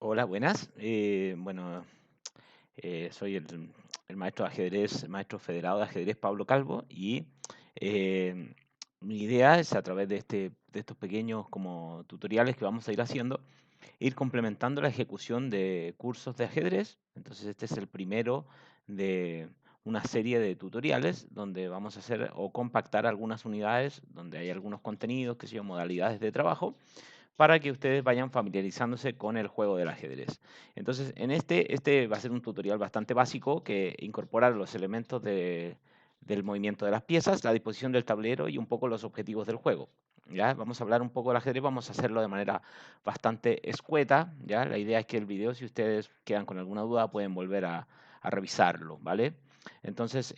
Hola, buenas. Soy el maestro de ajedrez, maestro federado de ajedrez Pablo Calvo y eh, mi idea es a través de estos pequeños como tutoriales que vamos a ir haciendo, ir complementando la ejecución de cursos de ajedrez. Entonces este es el primero de una serie de tutoriales donde vamos a hacer o compactar algunas unidades, donde hay algunos contenidos, que son modalidades de trabajo para que ustedes vayan familiarizándose con el juego del ajedrez. Entonces, este va a ser un tutorial bastante básico que incorpora los elementos del movimiento de las piezas, la disposición del tablero y un poco los objetivos del juego. ¿Ya? Vamos a hablar un poco del ajedrez, vamos a hacerlo de manera bastante escueta. ¿Ya? La idea es que el video, si ustedes quedan con alguna duda, pueden volver a revisarlo, ¿vale? Entonces,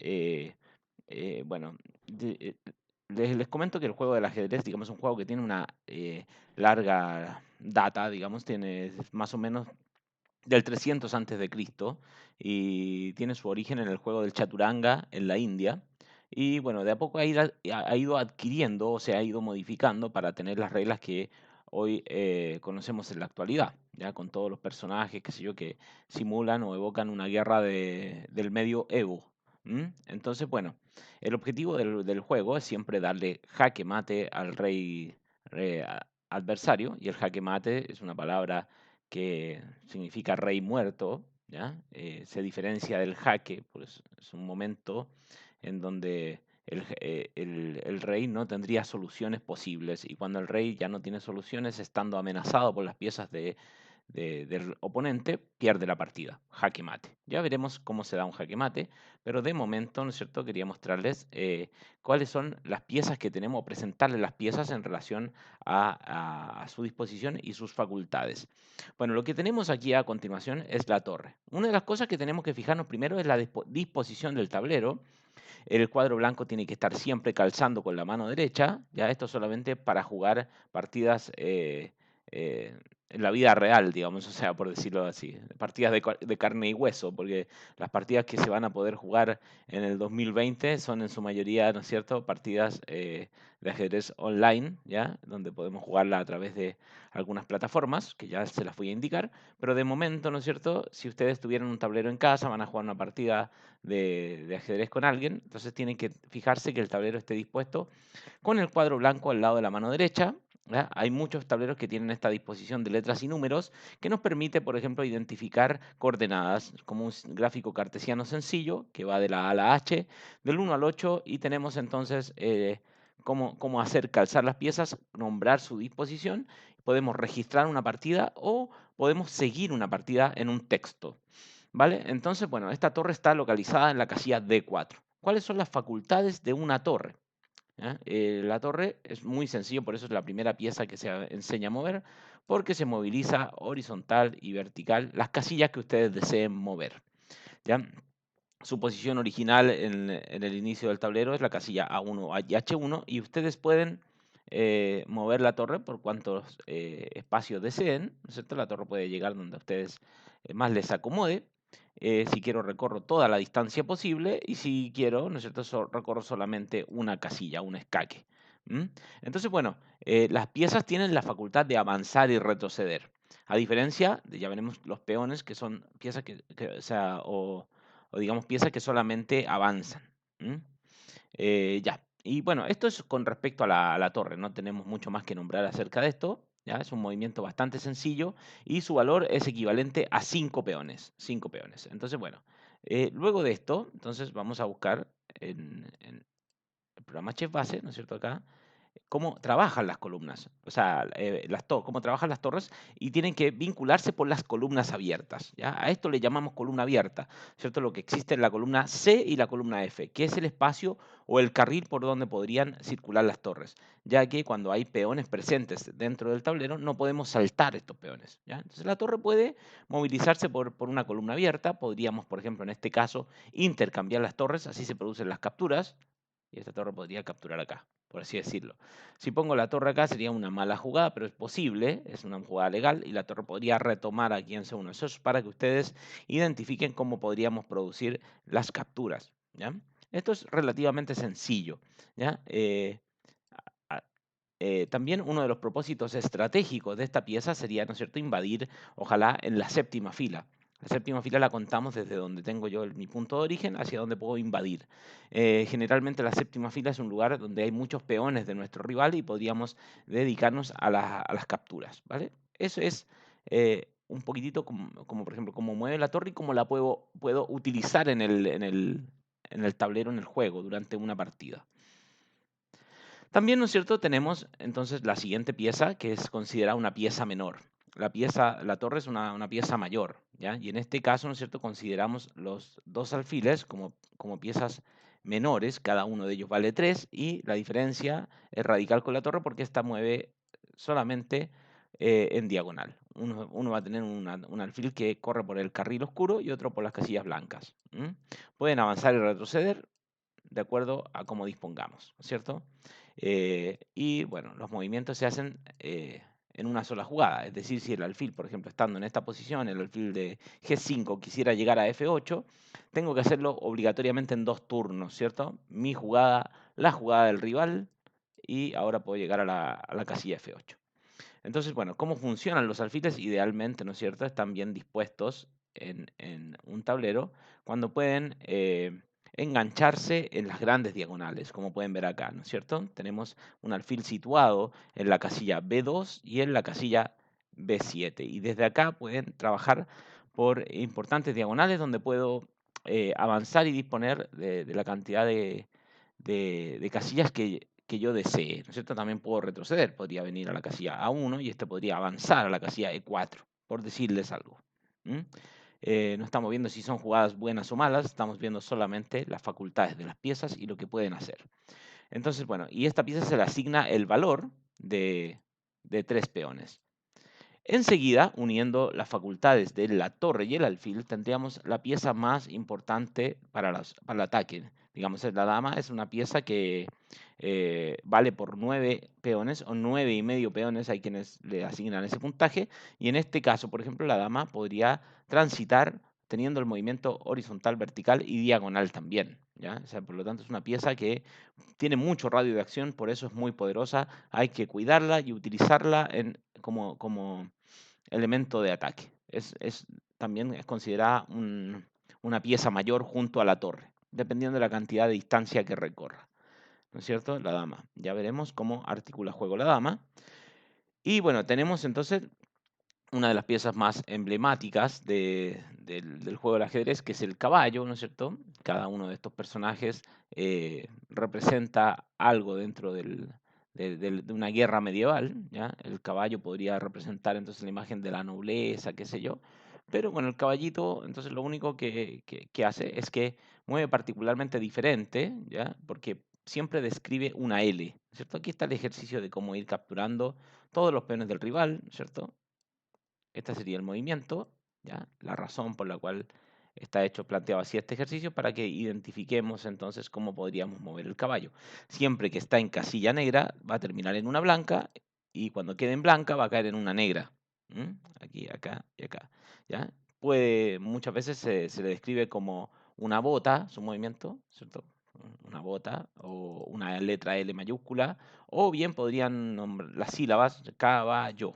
bueno, de- eh, les comento que el juego del ajedrez, digamos, es un juego que tiene una larga data, digamos, tiene más o menos del 300 antes de Cristo y tiene su origen en el juego del Chaturanga en la India. Y bueno, de a poco ha ido adquiriendo o se ha ido modificando para tener las reglas que hoy conocemos en la actualidad, ya con todos los personajes, qué sé yo, que simulan o evocan una guerra del medioevo. Entonces, bueno, el objetivo del juego es siempre darle jaque mate al adversario, y el jaque mate es una palabra que significa rey muerto, ¿ya? Se diferencia del jaque, pues es un momento en donde el rey no tendría soluciones posibles, y cuando el rey ya no tiene soluciones, estando amenazado por las piezas del oponente, pierde la partida, jaque mate. Ya veremos cómo se da un jaque mate, pero de momento, ¿no es cierto?, quería mostrarles cuáles son las piezas que tenemos, presentarles las piezas en relación a su disposición y sus facultades. Bueno, lo que tenemos aquí a continuación es la torre. Una de las cosas que tenemos que fijarnos primero es la disposición del tablero. El cuadro blanco tiene que estar siempre calzando con la mano derecha, ya esto solamente para jugar partidas eh, en la vida real, digamos, o sea, por decirlo así, partidas de carne y hueso, porque las partidas que se van a poder jugar en el 2020 son en su mayoría, ¿no es cierto?, partidas de ajedrez online, ¿ya? Donde podemos jugarla a través de algunas plataformas, que ya se las voy a indicar, pero de momento, ¿no es cierto?, si ustedes tuvieran un tablero en casa, van a jugar una partida de ajedrez con alguien, entonces tienen que fijarse que el tablero esté dispuesto con el cuadro blanco al lado de la mano derecha. ¿Ya? Hay muchos tableros que tienen esta disposición de letras y números que nos permite, por ejemplo, identificar coordenadas como un gráfico cartesiano sencillo que va de la A a la H, del 1 al 8, y tenemos entonces cómo hacer calzar las piezas, nombrar su disposición, podemos registrar una partida o podemos seguir una partida en un texto. ¿Vale? Entonces, bueno, esta torre está localizada en la casilla D4. ¿Cuáles son las facultades de una torre? ¿Ya? La torre es muy sencillo, por eso es la primera pieza que se enseña a mover, porque se moviliza horizontal y vertical las casillas que ustedes deseen mover. ¿Ya? Su posición original en el inicio del tablero es la casilla A1 y H1, y ustedes pueden mover la torre por cuantos espacios deseen, ¿no es cierto? La torre puede llegar donde a ustedes más les acomode. Si quiero recorro toda la distancia posible, y si quiero, ¿no es cierto?, recorro solamente una casilla, un escaque. ¿M? Entonces, bueno, las piezas tienen la facultad de avanzar y retroceder. A diferencia de, ya veremos, los peones, que son piezas o sea, o digamos piezas que solamente avanzan. ¿M? Ya. Y bueno, esto es con respecto a la torre, no tenemos mucho más que nombrar acerca de esto. ¿Ya? Es un movimiento bastante sencillo y su valor es equivalente a 5 peones. 5 peones. Entonces, bueno, luego de esto, entonces vamos a buscar en el programa Chef Base, ¿no es cierto? Acá, cómo trabajan las columnas, o sea, cómo trabajan las torres, y tienen que vincularse por las columnas abiertas. ¿Ya? A esto le llamamos columna abierta, ¿cierto? Lo que existe en la columna C y la columna F, que es el espacio o el carril por donde podrían circular las torres, ya que cuando hay peones presentes dentro del tablero no podemos saltar estos peones. ¿Ya? Entonces la torre puede movilizarse por una columna abierta, podríamos, por ejemplo, en este caso, intercambiar las torres, así se producen las capturas, y esta torre podría capturar acá, por así decirlo. Si pongo la torre acá sería una mala jugada, pero es posible, es una jugada legal, y la torre podría retomar aquí en C1. Eso es para que ustedes identifiquen cómo podríamos producir las capturas. ¿Ya? Esto es relativamente sencillo. ¿Ya? también uno de los propósitos estratégicos de esta pieza sería, ¿no es cierto?, invadir, ojalá, en la séptima fila. La séptima fila la contamos desde donde tengo yo mi punto de origen hacia donde puedo invadir. Generalmente la séptima fila es un lugar donde hay muchos peones de nuestro rival y podríamos dedicarnos a las capturas, ¿vale? Eso es un poquitito como, por ejemplo, cómo mueve la torre y cómo la puedo utilizar en el tablero, en el juego, durante una partida. También, ¿no es cierto?, tenemos entonces la siguiente pieza, que es considerada una pieza menor. La torre es una pieza mayor, ¿ya? Y en este caso, ¿no es cierto?, consideramos los dos alfiles como piezas menores, cada uno de ellos vale 3, y la diferencia es radical con la torre porque esta mueve solamente en diagonal. Uno va a tener un alfil que corre por el carril oscuro y otro por las casillas blancas. Pueden avanzar y retroceder de acuerdo a cómo dispongamos, ¿no es cierto? Y bueno, los movimientos se hacen en una sola jugada, es decir, si el alfil, por ejemplo, estando en esta posición, el alfil de G5 quisiera llegar a F8, tengo que hacerlo obligatoriamente en 2 turnos, ¿cierto? Mi jugada, la jugada del rival, y ahora puedo llegar a la casilla F8. Entonces, bueno, ¿cómo funcionan los alfiles? Idealmente, ¿no es cierto? Están bien dispuestos en un tablero cuando pueden engancharse en las grandes diagonales, como pueden ver acá, ¿no es cierto? Tenemos un alfil situado en la casilla B2 y en la casilla B7. Y desde acá pueden trabajar por importantes diagonales donde puedo avanzar y disponer de la cantidad de casillas que yo desee, ¿no es cierto? También puedo retroceder, podría venir a la casilla A1 y este podría avanzar a la casilla E4, por decirles algo. No estamos viendo si son jugadas buenas o malas, estamos viendo solamente las facultades de las piezas y lo que pueden hacer. Entonces, bueno, y esta pieza se le asigna el valor de 3 peones. Enseguida, uniendo las facultades de la torre y el alfil, tendríamos la pieza más importante para el ataque. Digamos, la dama es una pieza que vale por 9 peones o 9,5 peones, hay quienes le asignan ese puntaje, y en este caso, por ejemplo, la dama podría transitar teniendo el movimiento horizontal, vertical y diagonal también, ¿ya? O sea, por lo tanto, es una pieza que tiene mucho radio de acción, por eso es muy poderosa, hay que cuidarla y utilizarla como elemento de ataque. También es considerada una pieza mayor junto a la torre, dependiendo de la cantidad de distancia que recorra. ¿No es cierto? La dama. Ya veremos cómo articula juego la dama. Y bueno, tenemos entonces una de las piezas más emblemáticas del juego del ajedrez, que es el caballo, ¿no es cierto? Cada uno de estos personajes representa algo dentro de una guerra medieval, ¿ya? El caballo podría representar entonces la imagen de la nobleza, qué sé yo, pero bueno, el caballito, entonces lo único que hace es que mueve particularmente diferente, ¿ya? Porque siempre describe una L, ¿cierto? Aquí está el ejercicio de cómo ir capturando todos los peones del rival, ¿cierto? Este sería el movimiento, ¿ya? La razón por la cual está hecho, planteado así este ejercicio, para que identifiquemos entonces cómo podríamos mover el caballo. Siempre que está en casilla negra, va a terminar en una blanca, y cuando quede en blanca, va a caer en una negra. Aquí, acá y acá, ¿ya? Muchas veces se le describe como una bota, su movimiento, ¿cierto? Una bota o una letra L mayúscula, o bien podrían nombrar las sílabas caballo.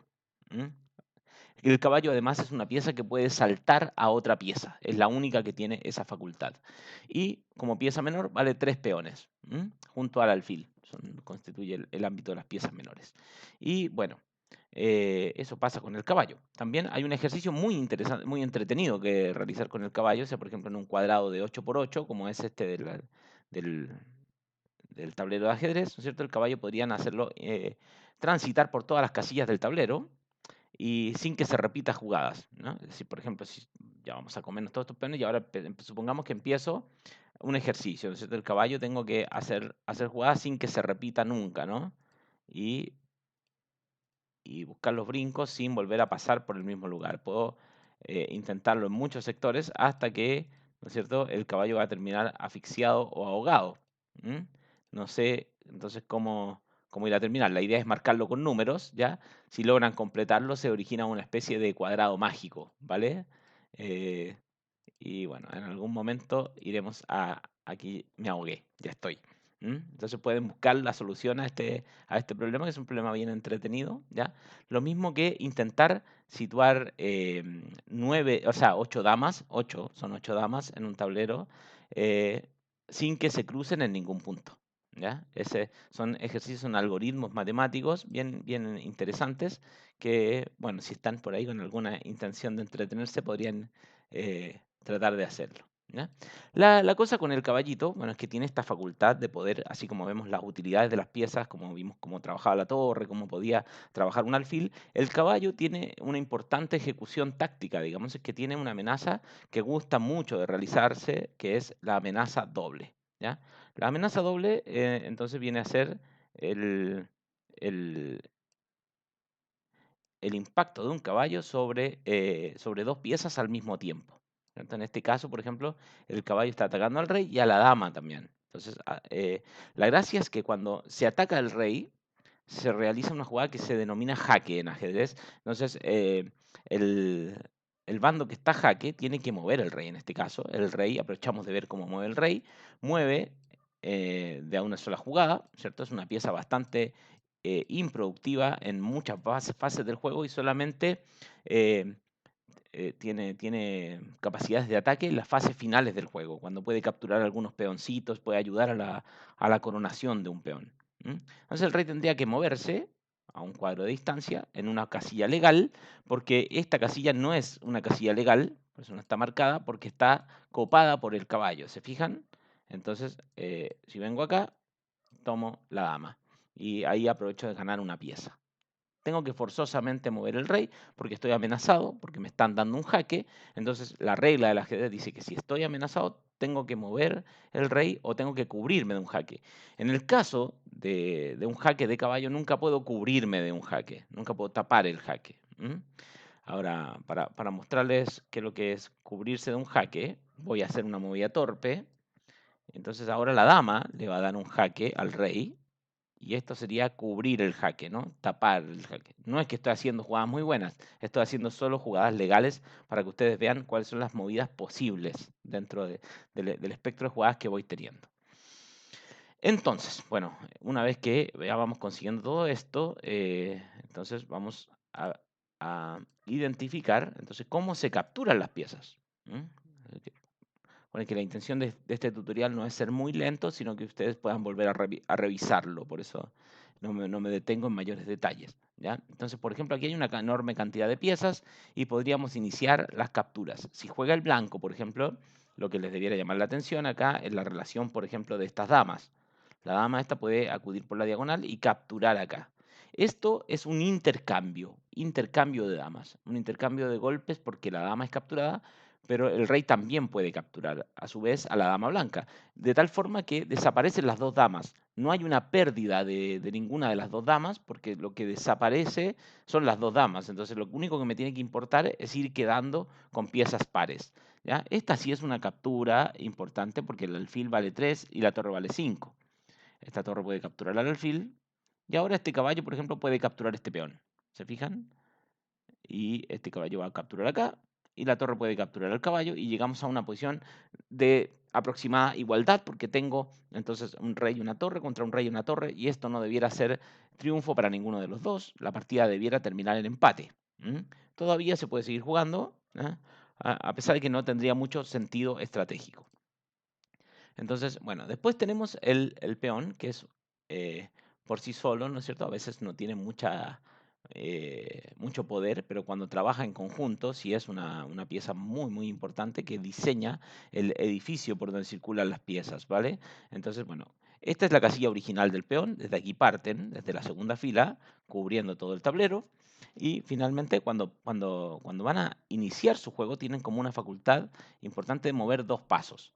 El caballo además es una pieza que puede saltar a otra pieza, es la única que tiene esa facultad. Y como pieza menor vale 3 peones, junto al alfil, constituye el ámbito de las piezas menores. Y bueno, eso pasa con el caballo. También hay un ejercicio muy interesante, muy entretenido que realizar con el caballo, o sea, por ejemplo, en un cuadrado de 8×8, como es este del, del tablero de ajedrez, ¿no es cierto? El caballo podrían hacerlo transitar por todas las casillas del tablero, y sin que se repita jugadas, ¿no? Es decir, por ejemplo, si ya vamos a comernos todos estos peones y ahora supongamos que empiezo un ejercicio, ¿no es cierto? El caballo tengo que hacer jugadas sin que se repita nunca, ¿no? Y, y buscar los brincos sin volver a pasar por el mismo lugar. Puedo intentarlo en muchos sectores hasta que, ¿no es cierto?, el caballo va a terminar asfixiado o ahogado. No sé entonces cómo ir a terminar. La idea es marcarlo con números, ¿ya? Si logran completarlo, se origina una especie de cuadrado mágico, ¿vale? Eh, y bueno, en algún momento iremos a... Aquí me ahogué, ya estoy. Entonces pueden buscar la solución a este problema, que es un problema bien entretenido, ¿ya? Lo mismo que intentar situar nueve, o sea, ocho damas, son ocho damas en un tablero, eh, sin que se crucen en ningún punto, ¿ya? Son ejercicios, son algoritmos matemáticos bien interesantes que, bueno, si están por ahí con alguna intención de entretenerse, podrían tratar de hacerlo, ¿ya? La cosa con el caballito, bueno, es que tiene esta facultad de poder, así como vemos las utilidades de las piezas, como vimos cómo trabajaba la torre, cómo podía trabajar un alfil, el caballo tiene una importante ejecución táctica, digamos, es que tiene una amenaza que gusta mucho de realizarse, que es la amenaza doble, ¿ya? La amenaza doble, entonces viene a ser el, el, el impacto de un caballo sobre dos piezas al mismo tiempo. ¿Cierto? En este caso, por ejemplo, el caballo está atacando al rey y a la dama también. Entonces, la gracia es que cuando se ataca al rey, se realiza una jugada que se denomina jaque en ajedrez. Entonces, el, el bando que está jaque tiene que mover el rey en este caso. El rey, aprovechamos de ver cómo mueve el rey, mueve de a una sola jugada, ¿cierto? Es una pieza bastante improductiva en muchas fases del juego y solamente eh, tiene capacidades de ataque en las fases finales del juego, cuando puede capturar algunos peoncitos, puede ayudar a la coronación de un peón. Entonces el rey tendría que moverse a un cuadro de distancia en una casilla legal, porque esta casilla no es una casilla legal, por eso no está marcada, porque está copada por el caballo. ¿Se fijan? Entonces, si vengo acá, tomo la dama y ahí aprovecho de ganar una pieza. Tengo que forzosamente mover el rey porque estoy amenazado, porque me están dando un jaque. Entonces la regla del ajedrez dice que si estoy amenazado, tengo que mover el rey o tengo que cubrirme de un jaque. En el caso de un jaque de caballo, nunca puedo cubrirme de un jaque, nunca puedo tapar el jaque. Ahora, para mostrarles qué es lo que es cubrirse de un jaque, voy a hacer una movida torpe. Entonces ahora la dama le va a dar un jaque al rey y esto sería cubrir el jaque, ¿no? Tapar el jaque. No es que estoy haciendo jugadas muy buenas, estoy haciendo solo jugadas legales para que ustedes vean cuáles son las movidas posibles dentro del espectro de jugadas que voy teniendo. Entonces, bueno, una vez que ya vamos consiguiendo todo esto, entonces vamos a identificar entonces cómo se capturan las piezas. ¿Mm? Bueno, que la intención de este tutorial no es ser muy lento, sino que ustedes puedan volver a revisarlo, por eso no me detengo en mayores detalles, ¿ya? Entonces, por ejemplo, aquí hay una enorme cantidad de piezas y podríamos iniciar las capturas. Si juega el blanco, por ejemplo, lo que les debiera llamar la atención acá es la relación, por ejemplo, de estas damas. La dama esta puede acudir por la diagonal y capturar acá. Esto es un intercambio de damas, un intercambio de golpes porque la dama es capturada, pero el rey también puede capturar a su vez a la dama blanca, de tal forma que desaparecen las dos damas. No hay una pérdida de ninguna de las dos damas, porque lo que desaparece son las dos damas. Entonces lo único que me tiene que importar es ir quedando con piezas pares. ¿Ya? Esta sí es una captura importante porque el alfil vale 3 y la torre vale 5. Esta torre puede capturar al alfil y ahora este caballo, por ejemplo, puede capturar este peón. ¿Se fijan? Y este caballo va a capturar acá y la torre puede capturar al caballo y llegamos a una posición de aproximada igualdad porque tengo entonces un rey y una torre contra un rey y una torre y esto no debiera ser triunfo para ninguno de los dos, la partida debiera terminar en empate. Todavía se puede seguir jugando, a pesar de que no tendría mucho sentido estratégico. Entonces, bueno, después tenemos el peón, que es por sí solo, ¿no es cierto? A veces no tiene mucho poder, pero cuando trabaja en conjunto, sí es una pieza muy importante que diseña el edificio por donde circulan las piezas, ¿vale? Entonces, bueno, esta es la casilla original del peón, desde aquí parten, desde la segunda fila, cubriendo todo el tablero. Y finalmente, cuando van a iniciar su juego, tienen como una facultad importante de mover dos pasos.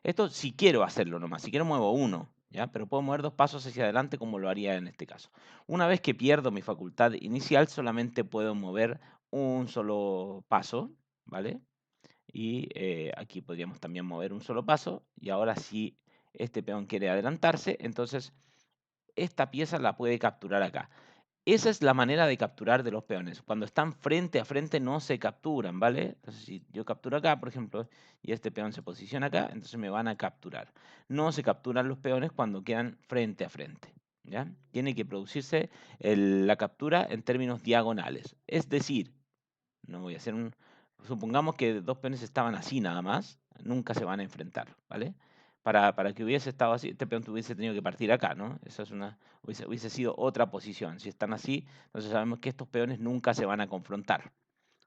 Esto si quiero hacerlo nomás, si quiero muevo uno, ¿ya? Pero puedo mover dos pasos hacia adelante como lo haría en este caso. Una vez que pierdo mi facultad inicial, solamente puedo mover un solo paso, ¿vale? Y aquí podríamos también mover un solo paso. Y ahora si este peón quiere adelantarse, entonces esta pieza la puede capturar acá. Esa es la manera de capturar de los peones. Cuando están frente a frente no se capturan, ¿vale? Entonces, si yo capturo acá, por ejemplo, y este peón se posiciona acá, entonces me van a capturar. No se capturan los peones cuando quedan frente a frente, ¿ya? Tiene que producirse la captura en términos diagonales. Es decir, no voy a hacer un... Supongamos que dos peones estaban así nada más, nunca se van a enfrentar, ¿vale? Para que hubiese estado así, este peón hubiese tenido que partir acá, ¿no? Esa es hubiese sido otra posición. Si están así, entonces sabemos que estos peones nunca se van a confrontar.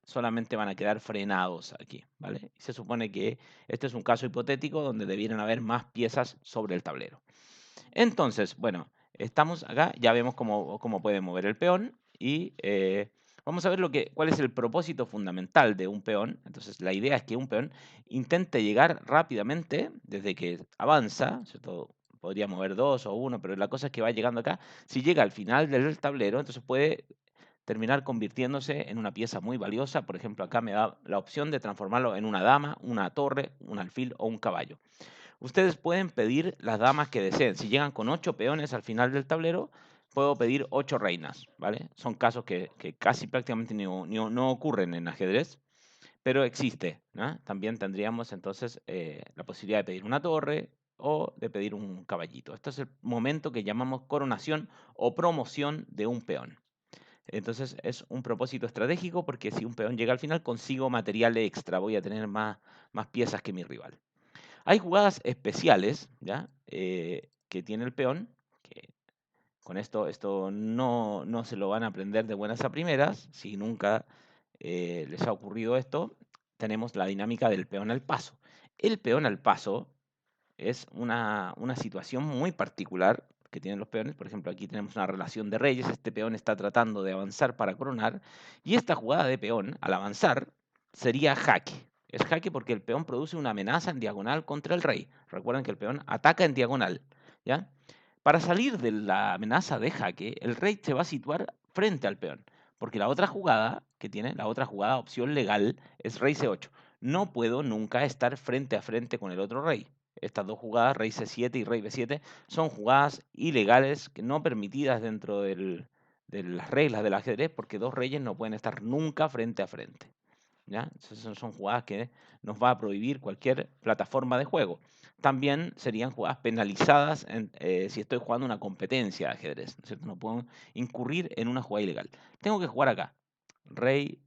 Solamente van a quedar frenados aquí, ¿vale? Y se supone que este es un caso hipotético donde debieran haber más piezas sobre el tablero. Entonces, bueno, estamos acá, ya vemos cómo puede mover el peón y vamos a ver cuál es el propósito fundamental de un peón. Entonces, la idea es que un peón intente llegar rápidamente desde que avanza, ¿cierto? Podría mover dos o uno, pero la cosa es que va llegando acá. Si llega al final del tablero, entonces puede terminar convirtiéndose en una pieza muy valiosa. Por ejemplo, acá me da la opción de transformarlo en una dama, una torre, un alfil o un caballo. Ustedes pueden pedir las damas que deseen. Si llegan con 8 peones al final del tablero, puedo pedir 8 reinas, ¿vale? Son casos que casi prácticamente no ocurren en ajedrez, pero existe, ¿no? También tendríamos entonces la posibilidad de pedir una torre o de pedir un caballito. Este es el momento que llamamos coronación o promoción de un peón. Entonces es un propósito estratégico porque si un peón llega al final consigo material extra, voy a tener más piezas que mi rival. Hay jugadas especiales, ¿ya? Que tiene el peón, que con esto no se lo van a aprender de buenas a primeras, si nunca les ha ocurrido esto, tenemos la dinámica del peón al paso. El peón al paso es una situación muy particular que tienen los peones. Por ejemplo, aquí tenemos una relación de reyes, este peón está tratando de avanzar para coronar, y esta jugada de peón, al avanzar, sería jaque. Es jaque porque el peón produce una amenaza en diagonal contra el rey. Recuerden que el peón ataca en diagonal, ¿ya? Para salir de la amenaza de jaque, el rey se va a situar frente al peón, porque la otra jugada que tiene, la otra jugada opción legal, es rey C8. No puedo nunca estar frente a frente con el otro rey. Estas dos jugadas, rey C7 y rey B7, son jugadas ilegales, que no permitidas dentro de las reglas del ajedrez, porque dos reyes no pueden estar nunca frente a frente, ¿ya? Esas son jugadas que nos va a prohibir cualquier plataforma de juego. También serían jugadas penalizadas si estoy jugando una competencia de ajedrez, ¿no es cierto? No puedo incurrir en una jugada ilegal. Tengo que jugar acá, rey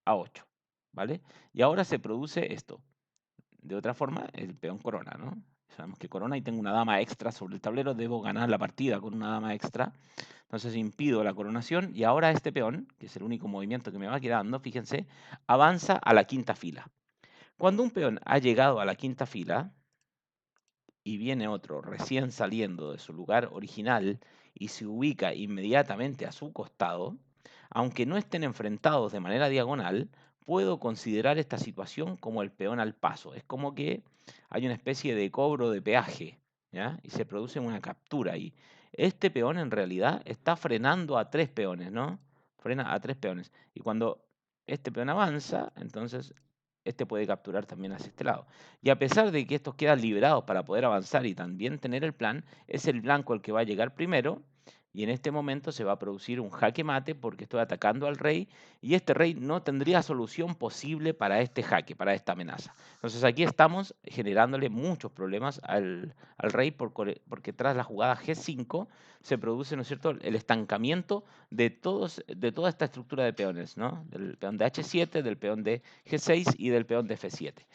A8, ¿vale? Y ahora se produce esto. De otra forma, el peón corona, ¿no? Sabemos que corona y tengo una dama extra sobre el tablero, debo ganar la partida con una dama extra. Entonces impido la coronación y ahora este peón, que es el único movimiento que me va quedando, fíjense, avanza a la quinta fila. Cuando un peón ha llegado a la quinta fila y viene otro recién saliendo de su lugar original y se ubica inmediatamente a su costado, aunque no estén enfrentados de manera diagonal, puedo considerar esta situación como el peón al paso. Es como que hay una especie de cobro de peaje, ¿ya? Y se produce una captura ahí. Este peón en realidad está frenando a 3 peones, ¿no? Frena a 3 peones. Y cuando este peón avanza, entonces este puede capturar también hacia este lado. Y a pesar de que estos quedan liberados para poder avanzar y también tener el plan, es el blanco el que va a llegar primero y en este momento se va a producir un jaque mate porque estoy atacando al rey y este rey no tendría solución posible para este jaque, para esta amenaza. Entonces aquí estamos generándole muchos problemas al rey porque tras la jugada G5 se produce, ¿no es cierto?, el estancamiento de toda esta estructura de peones, ¿no? Del peón de H7, del peón de G6 y del peón de F7.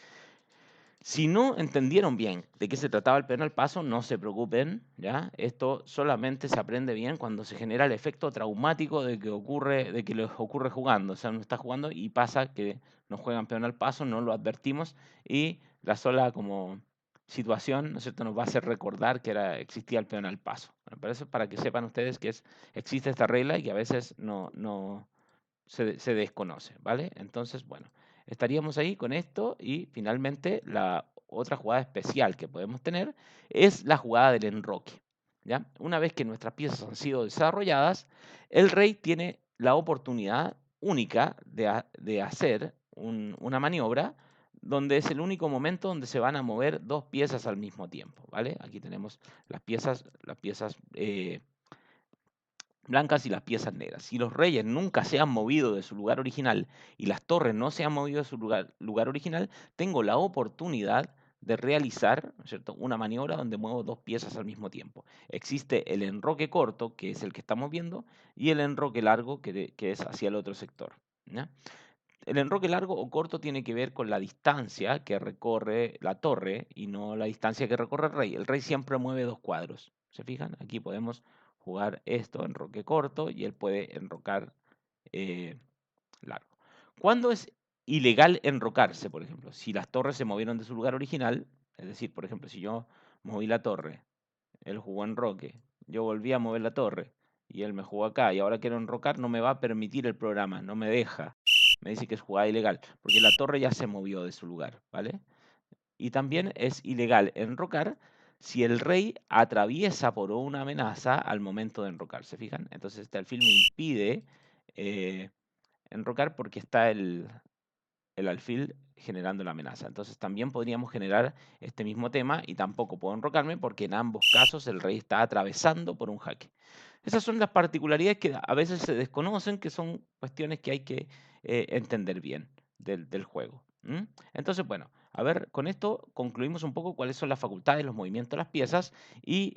Si no entendieron bien de qué se trataba el peón al paso, no se preocupen, ¿ya? Esto solamente se aprende bien cuando se genera el efecto traumático de que les ocurre jugando. O sea, uno está jugando y pasa que nos juegan peón al paso, no lo advertimos y la sola como situación, ¿no es cierto?, nos va a hacer recordar que existía el peón al paso. Bueno, pero eso es para que sepan ustedes que existe esta regla y que a veces no se desconoce, ¿vale? Entonces, bueno, estaríamos ahí con esto y finalmente la otra jugada especial que podemos tener es la jugada del enroque, ¿ya? Una vez que nuestras piezas han sido desarrolladas, el rey tiene la oportunidad única de hacer una maniobra donde es el único momento donde se van a mover dos piezas al mismo tiempo, ¿vale? Aquí tenemos las piezas blancas y las piezas negras. Si los reyes nunca se han movido de su lugar original y las torres no se han movido de su lugar original, tengo la oportunidad de realizar, ¿no es cierto?, una maniobra donde muevo dos piezas al mismo tiempo. Existe el enroque corto, que es el que estamos viendo, y el enroque largo, que es hacia el otro sector. ¿Ya? El enroque largo o corto tiene que ver con la distancia que recorre la torre y no la distancia que recorre el rey. El rey siempre mueve dos cuadros. ¿Se fijan? Aquí podemos jugar esto, enroque corto, y él puede enrocar eh, largo. ¿Cuándo es ilegal enrocarse, por ejemplo? Si las torres se movieron de su lugar original, es decir, por ejemplo, si yo moví la torre, él jugó enroque, yo volví a mover la torre y él me jugó acá y ahora quiero enrocar, no me va a permitir el programa, no me deja. Me dice que es jugada ilegal, porque la torre ya se movió de su lugar, ¿vale? Y también es ilegal enrocar si el rey atraviesa por una amenaza al momento de enrocar, ¿se fijan? Entonces este alfil me impide eh, enrocar porque está el alfil generando la amenaza. Entonces también podríamos generar este mismo tema y tampoco puedo enrocarme porque en ambos casos el rey está atravesando por un jaque. Esas son las particularidades que a veces se desconocen, que son cuestiones que hay que entender bien del juego. Entonces, bueno, a ver, con esto concluimos un poco cuáles son las facultades, los movimientos de las piezas y,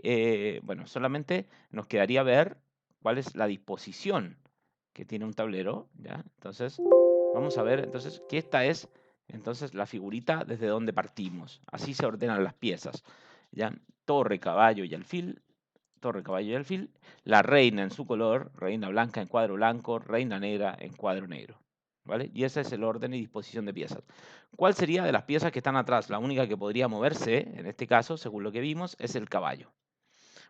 bueno, solamente nos quedaría ver cuál es la disposición que tiene un tablero, ¿ya? Entonces, vamos a ver entonces que esta es entonces la figurita desde donde partimos. Así se ordenan las piezas. ¿Ya? Torre, caballo y alfil. Torre, caballo y alfil. La reina en su color, reina blanca en cuadro blanco, reina negra en cuadro negro. ¿Vale? Y ese es el orden y disposición de piezas. ¿Cuál sería de las piezas que están atrás? La única que podría moverse, en este caso, según lo que vimos, es el caballo.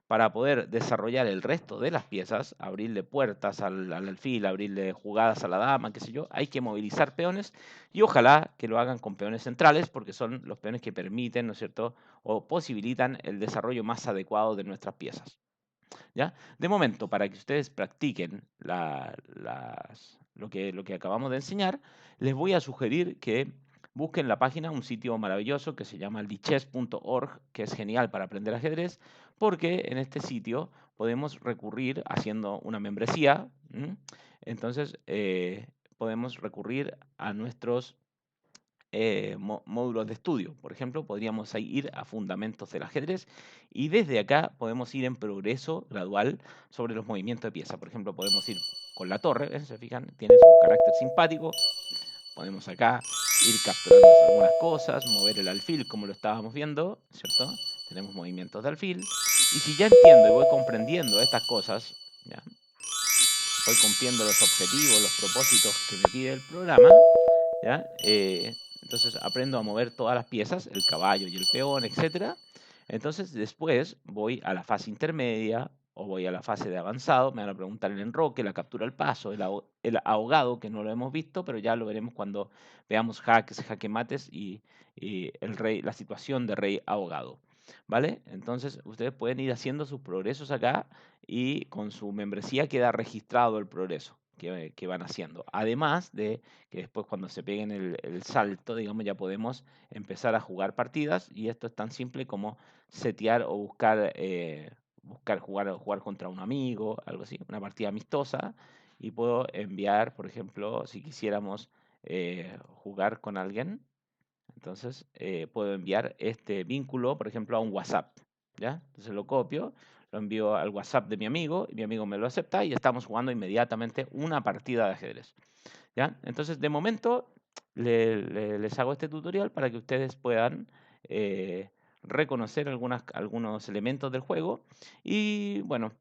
Para poder desarrollar el resto de las piezas, abrirle puertas al alfil, abrirle jugadas a la dama, qué sé yo, hay que movilizar peones y ojalá que lo hagan con peones centrales porque son los peones que permiten, ¿no es cierto?, o posibilitan el desarrollo más adecuado de nuestras piezas. ¿Ya? De momento, para que ustedes practiquen lo que acabamos de enseñar, les voy a sugerir que busquen la página, un sitio maravilloso que se llama lichess.org, que es genial para aprender ajedrez, porque en este sitio podemos recurrir haciendo una membresía. Entonces, podemos recurrir a nuestros módulos de estudio. Por ejemplo, podríamos ir a fundamentos del ajedrez y desde acá podemos ir en progreso gradual sobre los movimientos de pieza. Por ejemplo, podemos ir con la torre, ¿ven? ¿Se fijan? Tiene su carácter simpático. Podemos acá ir capturando algunas cosas, mover el alfil como lo estábamos viendo, ¿cierto? Tenemos movimientos de alfil. Y si ya entiendo y voy comprendiendo estas cosas, ¿ya? Voy cumpliendo los objetivos, los propósitos que me pide el programa, ¿ya? Entonces aprendo a mover todas las piezas, el caballo y el peón, etcétera. Entonces después voy a la fase intermedia o voy a la fase de avanzado, me van a preguntar el enroque, la captura al paso, el ahogado, que no lo hemos visto, pero ya lo veremos cuando veamos jaques, jaque mates y el rey, la situación de rey ahogado. ¿Vale? Entonces ustedes pueden ir haciendo sus progresos acá y con su membresía queda registrado el progreso que van haciendo. Además de que después cuando se peguen el salto, digamos, ya podemos empezar a jugar partidas y esto es tan simple como setear o buscar jugar contra un amigo, algo así, una partida amistosa y puedo enviar, por ejemplo, si quisiéramos jugar con alguien, entonces puedo enviar este vínculo, por ejemplo, a un WhatsApp, ¿ya? Entonces lo copio, lo envío al WhatsApp de mi amigo y mi amigo me lo acepta y estamos jugando inmediatamente una partida de ajedrez. ¿Ya? Entonces, de momento, les hago este tutorial para que ustedes puedan reconocer algunos elementos del juego. Y bueno,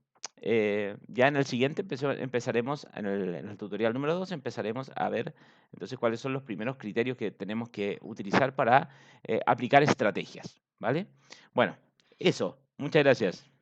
ya en el siguiente empezaremos, en el tutorial número 2, empezaremos a ver entonces cuáles son los primeros criterios que tenemos que utilizar para aplicar estrategias. ¿Vale? Bueno, eso. Muchas gracias.